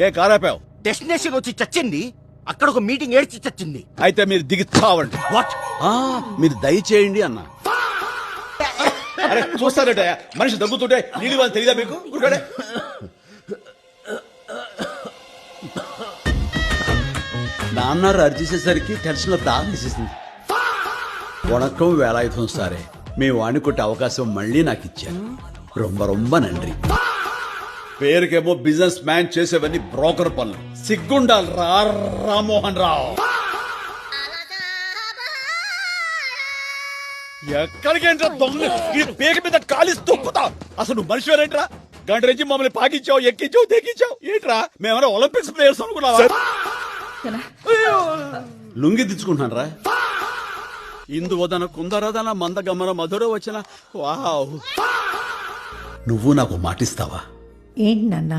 ఏ కారాపావు? Destination వచ్చి చచ్చింది, అక్కడ ఒక మీటింగ్ ఏడ్చి చచ్చింది. అయితే మీరు దిగి చావండి. వాట్? మీరు దయచేయండి అన్న. అరే చూస్తారట మనిషి దగ్గుతుంటే నీళ్ళు వాళ్ళు తెలియదా మీకు? ఊరుకోడే. నాన్నారు అర్చేసేసరికి టెన్షన్ లో తాగేసేసింది. వణకం వేలాయుధం సారే, మీ వాణి కొట్టే అవకాశం మళ్ళీ నాకు ఇచ్చారు. రొంబ రొంబ నండ్రి. పేరుకేమో బిజినెస్ మ్యాన్, చేసేవన్నీ బ్రోకర్ పనులు. సిగ్గుండాలి రా రామ్మోహన్ రావు. ఎక్కడికేంట్రా దొంగ? ఈ పేక మీద కాలిసి తొక్కుతా. అసలు నువ్వు మనిషి ఏంట్రా? గంట నుంచి మమ్మల్ని పాకించావు, ఎక్కించావు, తెక్కించావు. ఏంట్రా మేమన్నా ఒలింపిక్స్ ప్లేయర్స్ అనుకున్నావా? లుంగి తెచ్చుకుంటున్నాను రా. ఇందువదన కుందరదన మందగమన మధుర వచ్చిన వావ్. నువ్వు నాకు మాటిస్తావా? ఏంటి నాన్న?